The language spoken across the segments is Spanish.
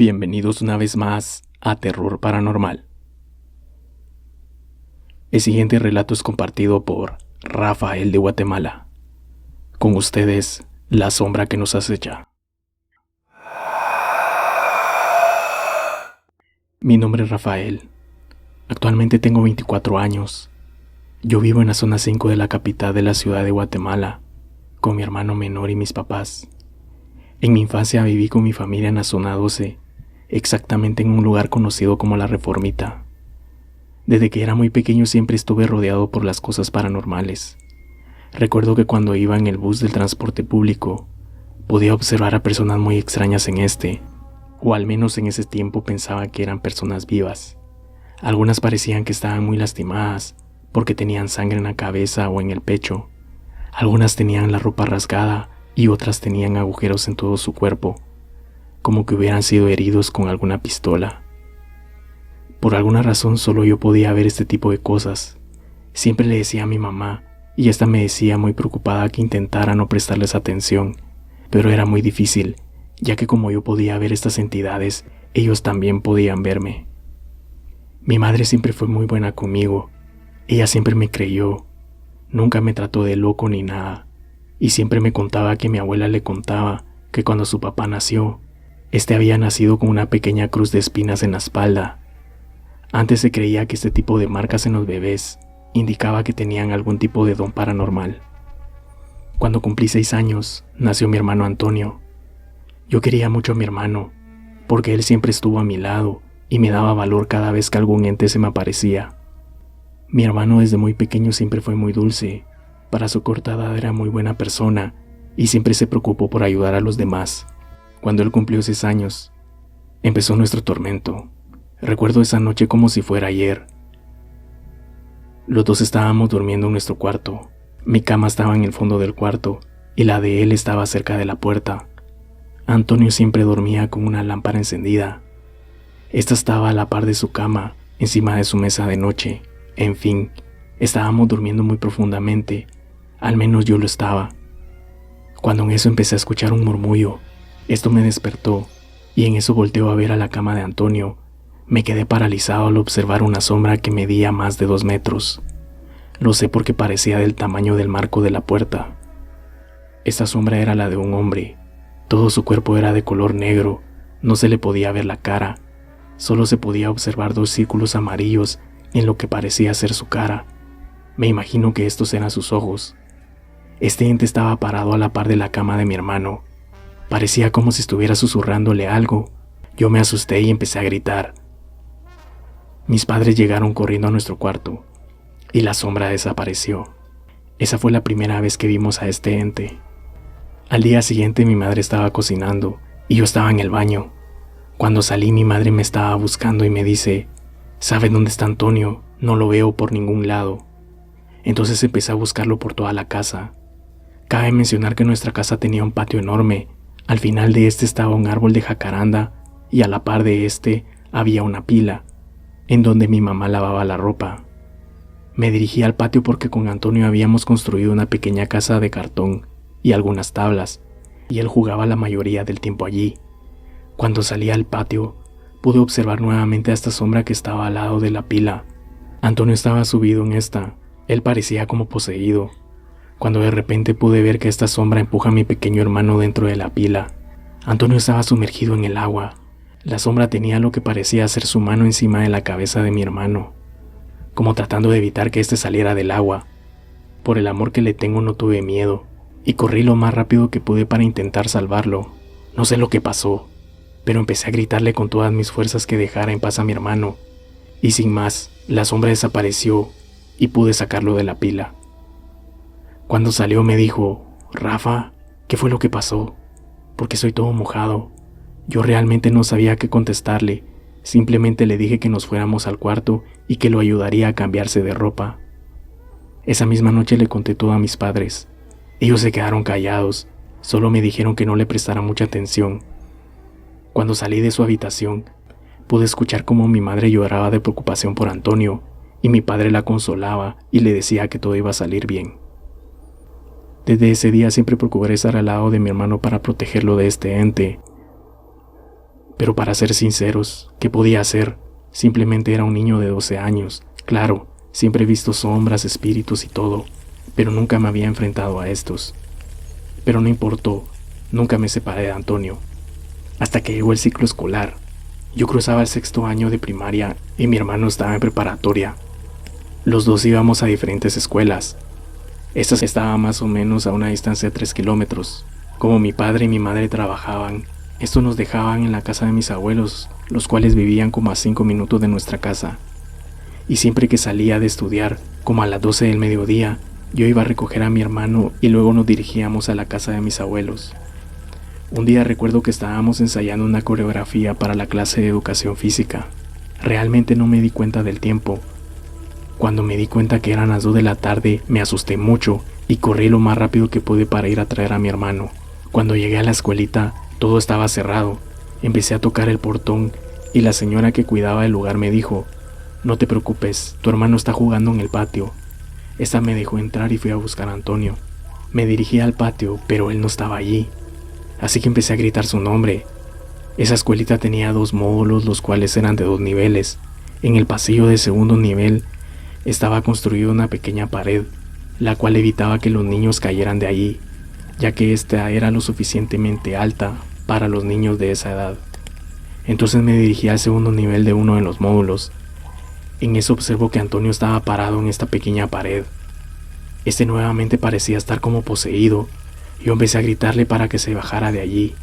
Bienvenidos una vez más a Terror Paranormal. El siguiente relato es compartido por Rafael de Guatemala. Con ustedes, la sombra que nos acecha. Mi nombre es Rafael. Actualmente tengo 24 años. Yo vivo en la zona 5 de la capital de la ciudad de Guatemala, con mi hermano menor y mis papás. En mi infancia viví con mi familia en la zona 12, exactamente en un lugar conocido como La Reformita. Desde que era muy pequeño siempre estuve rodeado por las cosas paranormales. Recuerdo que cuando iba en el bus del transporte público, podía observar a personas muy extrañas en este, o al menos en ese tiempo pensaba que eran personas vivas. Algunas parecían que estaban muy lastimadas, porque tenían sangre en la cabeza o en el pecho. Algunas tenían la ropa rasgada y otras tenían agujeros en todo su cuerpo, como que hubieran sido heridos con alguna pistola. Por alguna razón solo yo podía ver este tipo de cosas. Siempre le decía a mi mamá, y esta me decía muy preocupada que intentara no prestarles atención, pero era muy difícil, ya que como yo podía ver estas entidades, ellos también podían verme. Mi madre siempre fue muy buena conmigo. Ella siempre me creyó, nunca me trató de loco ni nada, y siempre me contaba que mi abuela le contaba que cuando su papá nació, este había nacido con una pequeña cruz de espinas en la espalda. Antes se creía que este tipo de marcas en los bebés indicaba que tenían algún tipo de don paranormal. Cuando cumplí 6 años, nació mi hermano Antonio. Yo quería mucho a mi hermano, porque él siempre estuvo a mi lado y me daba valor cada vez que algún ente se me aparecía. Mi hermano desde muy pequeño siempre fue muy dulce, para su corta edad era muy buena persona y siempre se preocupó por ayudar a los demás. Cuando él cumplió 6 años, empezó nuestro tormento. Recuerdo esa noche como si fuera ayer. Los dos estábamos durmiendo en nuestro cuarto. Mi cama estaba en el fondo del cuarto y la de él estaba cerca de la puerta. Antonio siempre dormía con una lámpara encendida. Esta estaba a la par de su cama, encima de su mesa de noche. En fin, estábamos durmiendo muy profundamente, al menos yo lo estaba. Cuando en eso empecé a escuchar un murmullo, esto me despertó, y en eso volteo a ver a la cama de Antonio. Me quedé paralizado al observar una sombra que medía más de 2 metros. Lo sé porque parecía del tamaño del marco de la puerta. Esta sombra era la de un hombre. Todo su cuerpo era de color negro, no se le podía ver la cara, solo se podía observar 2 círculos amarillos en lo que parecía ser su cara. Me imagino que estos eran sus ojos. Este ente estaba parado a la par de la cama de mi hermano. Parecía como si estuviera susurrándole algo. Yo me asusté y empecé a gritar. Mis padres llegaron corriendo a nuestro cuarto y la sombra desapareció. Esa fue la primera vez que vimos a este ente. Al día siguiente mi madre estaba cocinando y yo estaba en el baño. Cuando salí mi madre me estaba buscando y me dice: ¿Sabes dónde está Antonio? No lo veo por ningún lado. Entonces empecé a buscarlo por toda la casa. Cabe mencionar que nuestra casa tenía un patio enorme. Al final de este estaba un árbol de jacaranda y a la par de este había una pila, en donde mi mamá lavaba la ropa. Me dirigí al patio porque con Antonio habíamos construido una pequeña casa de cartón y algunas tablas, y él jugaba la mayoría del tiempo allí. Cuando salí al patio, pude observar nuevamente a esta sombra que estaba al lado de la pila. Antonio estaba subido en esta. Él parecía como poseído, cuando de repente pude ver que esta sombra empuja a mi pequeño hermano dentro de la pila. Antonio estaba sumergido en el agua. La sombra tenía lo que parecía ser su mano encima de la cabeza de mi hermano, como tratando de evitar que éste saliera del agua. Por el amor que le tengo no tuve miedo, y corrí lo más rápido que pude para intentar salvarlo. No sé lo que pasó, pero empecé a gritarle con todas mis fuerzas que dejara en paz a mi hermano, y sin más, la sombra desapareció y pude sacarlo de la pila. Cuando salió me dijo: Rafa, ¿qué fue lo que pasó? Porque soy todo mojado. Yo realmente no sabía qué contestarle, simplemente le dije que nos fuéramos al cuarto y que lo ayudaría a cambiarse de ropa. Esa misma noche le conté todo a mis padres. Ellos se quedaron callados, solo me dijeron que no le prestara mucha atención. Cuando salí de su habitación, pude escuchar cómo mi madre lloraba de preocupación por Antonio, y mi padre la consolaba y le decía que todo iba a salir bien. Desde ese día siempre procuré estar al lado de mi hermano para protegerlo de este ente. Pero para ser sinceros, ¿qué podía hacer? Simplemente era un niño de 12 años. Claro, siempre he visto sombras, espíritus y todo, pero nunca me había enfrentado a estos. Pero no importó, nunca me separé de Antonio. Hasta que llegó el ciclo escolar. Yo cruzaba el 6º año de primaria y mi hermano estaba en preparatoria. Los dos íbamos a diferentes escuelas. Esta estaba más o menos a una distancia de 3 kilómetros. Como mi padre y mi madre trabajaban, estos nos dejaban en la casa de mis abuelos, los cuales vivían como a 5 minutos de nuestra casa. Y siempre que salía de estudiar, como a las 12 del mediodía, yo iba a recoger a mi hermano y luego nos dirigíamos a la casa de mis abuelos. Un día recuerdo que estábamos ensayando una coreografía para la clase de educación física. Realmente no me di cuenta del tiempo. Cuando me di cuenta que eran las 2 de la tarde, me asusté mucho y corrí lo más rápido que pude para ir a traer a mi hermano. Cuando llegué a la escuelita, todo estaba cerrado. Empecé a tocar el portón y la señora que cuidaba el lugar me dijo: «No te preocupes, tu hermano está jugando en el patio». Esta me dejó entrar y fui a buscar a Antonio. Me dirigí al patio, pero él no estaba allí. Así que empecé a gritar su nombre. Esa escuelita tenía 2 módulos, los cuales eran de 2 niveles. En el pasillo de segundo nivel estaba construida una pequeña pared, la cual evitaba que los niños cayeran de allí, ya que esta era lo suficientemente alta para los niños de esa edad. Entonces me dirigí al segundo nivel de uno de los módulos. En eso observo que Antonio estaba parado en esta pequeña pared. Este nuevamente parecía estar como poseído. Yo empecé a gritarle para que se bajara de allí,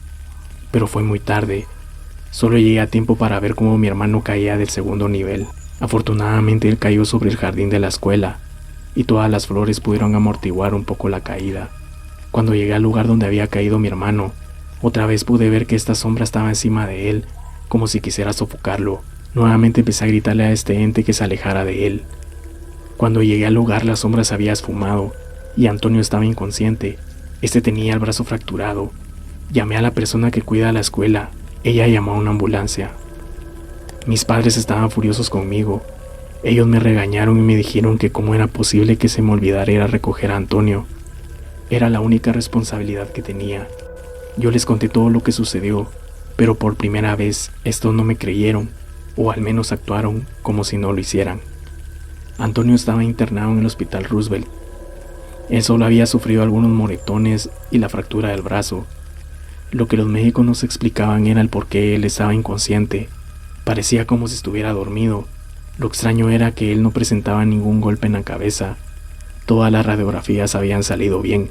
pero fue muy tarde. Solo llegué a tiempo para ver cómo mi hermano caía del segundo nivel. Afortunadamente él cayó sobre el jardín de la escuela, y todas las flores pudieron amortiguar un poco la caída. Cuando llegué al lugar donde había caído mi hermano, otra vez pude ver que esta sombra estaba encima de él, como si quisiera sofocarlo. Nuevamente empecé a gritarle a este ente que se alejara de él. Cuando llegué al lugar, la sombra se había esfumado, y Antonio estaba inconsciente. Este tenía el brazo fracturado. Llamé a la persona que cuida la escuela. Ella llamó a una ambulancia. Mis padres estaban furiosos conmigo. Ellos me regañaron y me dijeron que cómo era posible que se me olvidara ir a recoger a Antonio. Era la única responsabilidad que tenía. Yo les conté todo lo que sucedió, pero por primera vez estos no me creyeron, o al menos actuaron como si no lo hicieran. Antonio estaba internado en el Hospital Roosevelt. Él solo había sufrido algunos moretones y la fractura del brazo. Lo que los médicos nos explicaban era el por qué él estaba inconsciente. Parecía como si estuviera dormido. Lo extraño era que él no presentaba ningún golpe en la cabeza. Todas las radiografías habían salido bien.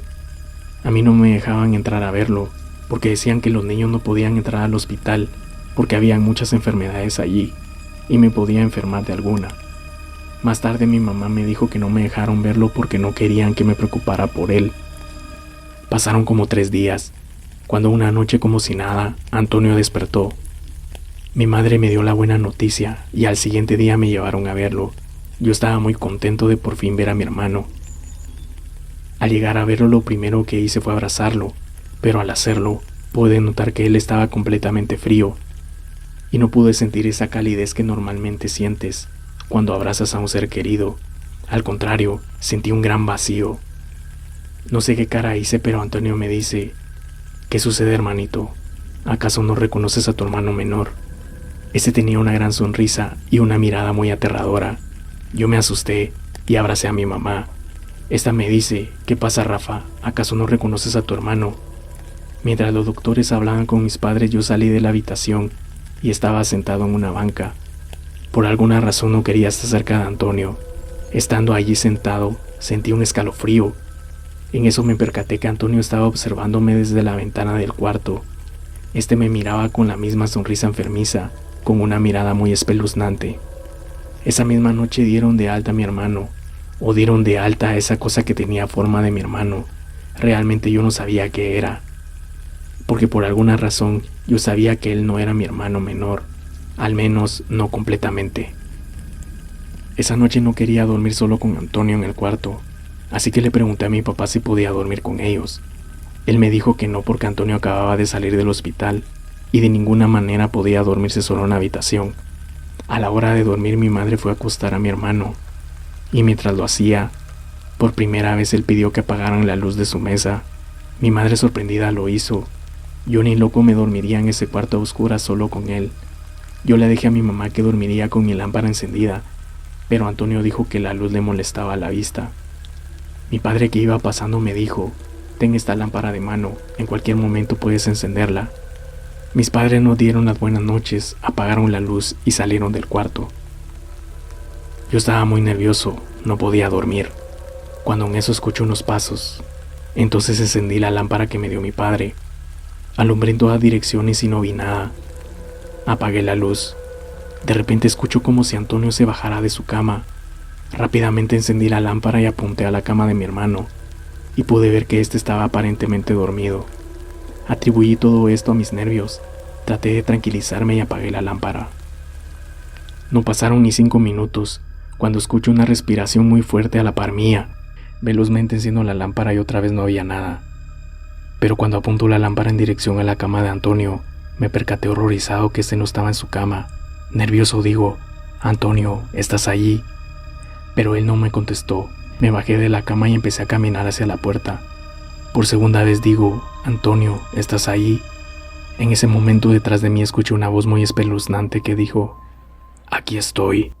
A mí no me dejaban entrar a verlo, porque decían que los niños no podían entrar al hospital, porque había muchas enfermedades allí, y me podía enfermar de alguna. Más tarde mi mamá me dijo que no me dejaron verlo porque no querían que me preocupara por él. Pasaron como 3 días, cuando una noche como si nada, Antonio despertó. Mi madre me dio la buena noticia y al siguiente día me llevaron a verlo. Yo estaba muy contento de por fin ver a mi hermano. Al llegar a verlo, lo primero que hice fue abrazarlo, pero al hacerlo, pude notar que él estaba completamente frío y no pude sentir esa calidez que normalmente sientes cuando abrazas a un ser querido. Al contrario, sentí un gran vacío. No sé qué cara hice, pero Antonio me dice: «¿Qué sucede, hermanito? ¿Acaso no reconoces a tu hermano menor?». Este tenía una gran sonrisa y una mirada muy aterradora. Yo me asusté y abracé a mi mamá. Esta me dice: «¿Qué pasa, Rafa? ¿Acaso no reconoces a tu hermano?». Mientras los doctores hablaban con mis padres, yo salí de la habitación y estaba sentado en una banca. Por alguna razón no quería estar cerca de Antonio. Estando allí sentado, sentí un escalofrío. En eso me percaté que Antonio estaba observándome desde la ventana del cuarto. Este me miraba con la misma sonrisa enfermiza, con una mirada muy espeluznante. Esa misma noche dieron de alta a mi hermano, o dieron de alta a esa cosa que tenía forma de mi hermano. Realmente yo no sabía qué era, porque por alguna razón yo sabía que él no era mi hermano menor. Al menos no completamente. Esa noche no quería dormir solo con Antonio en el cuarto, así que le pregunté a mi papá si podía dormir con ellos. Él me dijo que no porque Antonio acababa de salir del hospital y de ninguna manera podía dormirse solo en la habitación. A la hora de dormir mi madre fue a acostar a mi hermano, y mientras lo hacía, por primera vez él pidió que apagaran la luz de su mesa. Mi madre sorprendida lo hizo. Yo ni loco me dormiría en ese cuarto a oscuras solo con él. Yo le dije a mi mamá que dormiría con mi lámpara encendida, pero Antonio dijo que la luz le molestaba la vista. Mi padre que iba pasando me dijo: ten esta lámpara de mano, en cualquier momento puedes encenderla. Mis padres nos dieron las buenas noches, apagaron la luz y salieron del cuarto. Yo estaba muy nervioso, no podía dormir, cuando en eso escuché unos pasos. Entonces encendí la lámpara que me dio mi padre. Alumbré en todas direcciones y no vi nada. Apagué la luz. De repente escucho como si Antonio se bajara de su cama. Rápidamente encendí la lámpara y apunté a la cama de mi hermano, y pude ver que éste estaba aparentemente dormido. Atribuí todo esto a mis nervios. Traté de tranquilizarme y apagué la lámpara. No pasaron ni 5 minutos cuando escucho una respiración muy fuerte a la par mía. Velozmente enciendo la lámpara y otra vez no había nada. Pero cuando apunto la lámpara en dirección a la cama de Antonio, me percaté horrorizado que este no estaba en su cama. Nervioso digo: Antonio, ¿estás allí? Pero él no me contestó. Me bajé de la cama y empecé a caminar hacia la puerta. Por segunda vez digo: Antonio, ¿estás allí? En ese momento detrás de mí escuché una voz muy espeluznante que dijo: aquí estoy.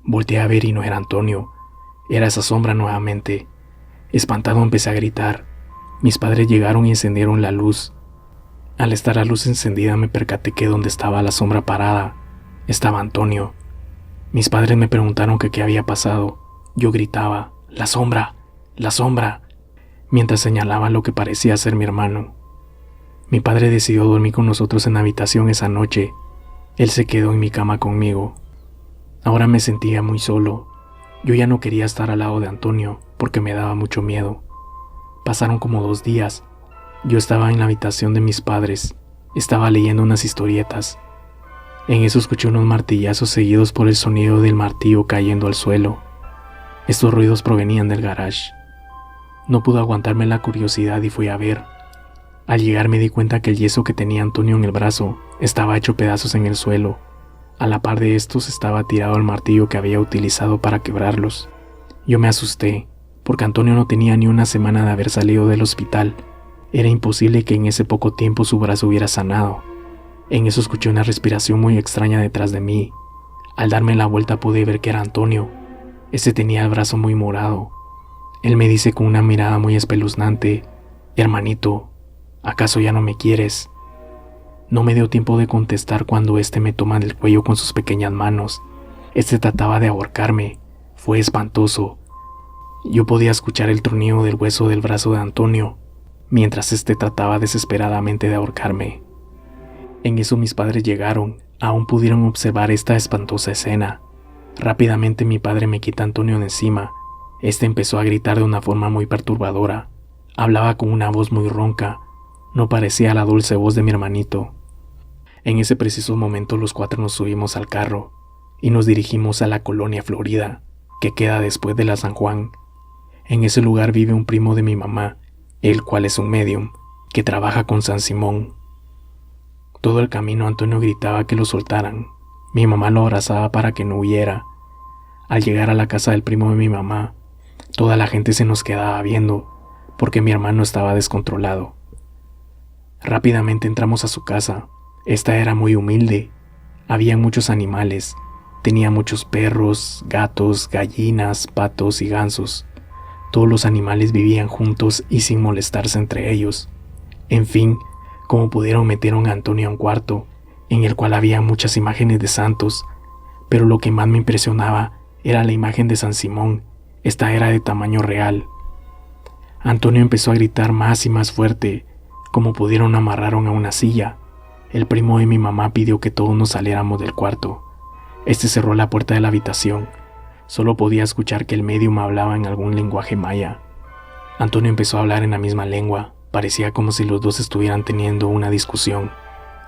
Volteé a ver y no era Antonio, era esa sombra nuevamente. Espantado empecé a gritar. Mis padres llegaron y encendieron la luz. Al estar la luz encendida me percaté que donde estaba la sombra parada estaba Antonio. Mis padres me preguntaron que qué había pasado. Yo gritaba: ¡la sombra! ¡La sombra!, mientras señalaba lo que parecía ser mi hermano. Mi padre decidió dormir con nosotros en la habitación esa noche. Él se quedó en mi cama conmigo. Ahora me sentía muy solo. Yo ya no quería estar al lado de Antonio porque me daba mucho miedo. Pasaron como 2 días. Yo estaba en la habitación de mis padres. Estaba leyendo unas historietas. En eso escuché unos martillazos seguidos por el sonido del martillo cayendo al suelo. Estos ruidos provenían del garage. No pude aguantarme la curiosidad y fui a ver. Al llegar me di cuenta que el yeso que tenía Antonio en el brazo estaba hecho pedazos en el suelo. A la par de estos estaba tirado el martillo que había utilizado para quebrarlos. Yo me asusté, porque Antonio no tenía ni una semana de haber salido del hospital. Era imposible que en ese poco tiempo su brazo hubiera sanado. En eso escuché una respiración muy extraña detrás de mí. Al darme la vuelta pude ver que era Antonio. Ese tenía el brazo muy morado. Él me dice con una mirada muy espeluznante: hermanito, ¿acaso ya no me quieres? No me dio tiempo de contestar cuando este me toma del cuello con sus pequeñas manos. Este trataba de ahorcarme. Fue espantoso. Yo podía escuchar el tronido del hueso del brazo de Antonio, mientras este trataba desesperadamente de ahorcarme. En eso mis padres llegaron. Aún pudieron observar esta espantosa escena. Rápidamente mi padre me quita a Antonio de encima. Este empezó a gritar de una forma muy perturbadora. Hablaba con una voz muy ronca. No parecía la dulce voz de mi hermanito. En ese preciso momento los 4 nos subimos al carro y nos dirigimos a la colonia Florida, que queda después de la San Juan. En ese lugar vive un primo de mi mamá, el cual es un medium, que trabaja con San Simón. Todo el camino Antonio gritaba que lo soltaran. Mi mamá lo abrazaba para que no huyera. Al llegar a la casa del primo de mi mamá, toda la gente se nos quedaba viendo, porque mi hermano estaba descontrolado. Rápidamente entramos a su casa. Esta era muy humilde. Había muchos animales. Tenía muchos perros, gatos, gallinas, patos y gansos. Todos los animales vivían juntos y sin molestarse entre ellos. En fin, como pudieron metieron a Antonio a un cuarto, en el cual había muchas imágenes de santos, pero lo que más me impresionaba era la imagen de San Simón. Esta era de tamaño real. Antonio empezó a gritar más y más fuerte. Como pudieron amarraron a una silla. El primo de mi mamá pidió que todos nos saliéramos del cuarto. Este cerró la puerta de la habitación. Solo podía escuchar que el médium hablaba en algún lenguaje maya. Antonio empezó a hablar en la misma lengua. Parecía como si los dos estuvieran teniendo una discusión.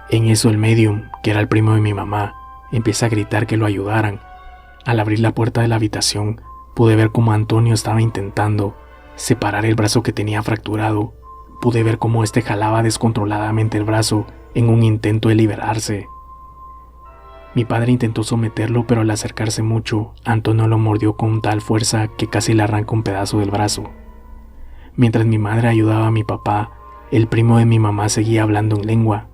En eso el médium, que era el primo de mi mamá, empieza a gritar que lo ayudaran. Al abrir la puerta de la habitación, pude ver cómo Antonio estaba intentando separar el brazo que tenía fracturado. Pude ver cómo este jalaba descontroladamente el brazo en un intento de liberarse. Mi padre intentó someterlo, pero al acercarse mucho, Antonio lo mordió con tal fuerza que casi le arranca un pedazo del brazo. Mientras mi madre ayudaba a mi papá, El primo de mi mamá seguía hablando en lengua,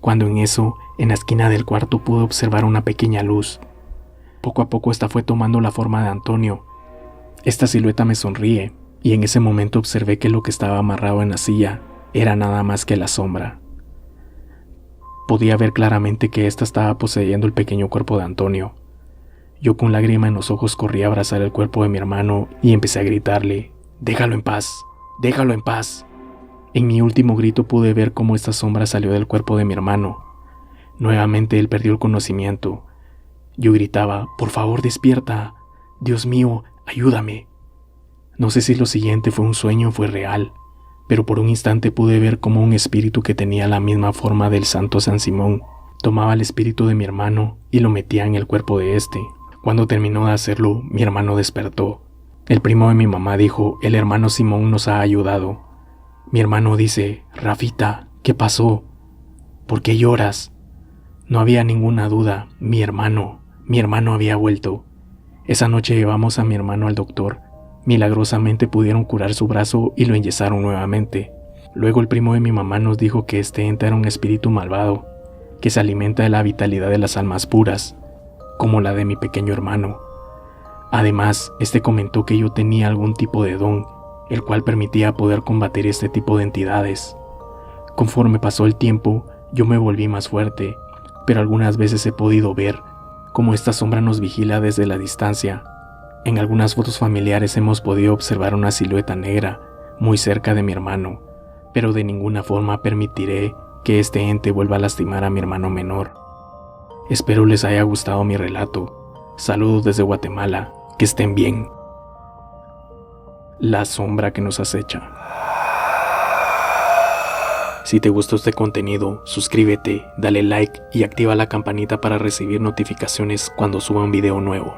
cuando en eso, en la esquina del cuarto pude observar una pequeña luz. Poco a poco esta fue tomando la forma de Antonio. Esta silueta me sonríe, y en ese momento observé que lo que estaba amarrado en la silla era nada más que la sombra. Podía ver claramente que ésta estaba poseyendo el pequeño cuerpo de Antonio. Yo con lágrima en los ojos corrí a abrazar el cuerpo de mi hermano y empecé a gritarle: «¡Déjalo en paz! ¡Déjalo en paz!». En mi último grito pude ver cómo esta sombra salió del cuerpo de mi hermano. Nuevamente él perdió el conocimiento. Yo gritaba: «¡Por favor, despierta! ¡Dios mío, ayúdame!». No sé si lo siguiente fue un sueño o fue real, pero por un instante pude ver cómo un espíritu que tenía la misma forma del santo San Simón tomaba el espíritu de mi hermano y lo metía en el cuerpo de este. Cuando terminó de hacerlo, mi hermano despertó. El primo de mi mamá dijo: «El hermano Simón nos ha ayudado». Mi hermano dice: «Rafita, ¿qué pasó? ¿Por qué lloras?». No había ninguna duda, mi hermano había vuelto. Esa noche llevamos a mi hermano al doctor. Milagrosamente pudieron curar su brazo y lo enyesaron nuevamente. Luego el primo de mi mamá nos dijo que este ente era un espíritu malvado, que se alimenta de la vitalidad de las almas puras, como la de mi pequeño hermano. Además, este comentó que yo tenía algún tipo de don, el cual permitía poder combatir este tipo de entidades. Conforme pasó el tiempo, yo me volví más fuerte, pero algunas veces he podido ver cómo esta sombra nos vigila desde la distancia. En algunas fotos familiares hemos podido observar una silueta negra muy cerca de mi hermano, pero de ninguna forma permitiré que este ente vuelva a lastimar a mi hermano menor. Espero les haya gustado mi relato. Saludos desde Guatemala, que estén bien. La sombra que nos acecha. Si te gustó este contenido, suscríbete, dale like y activa la campanita para recibir notificaciones cuando suba un video nuevo.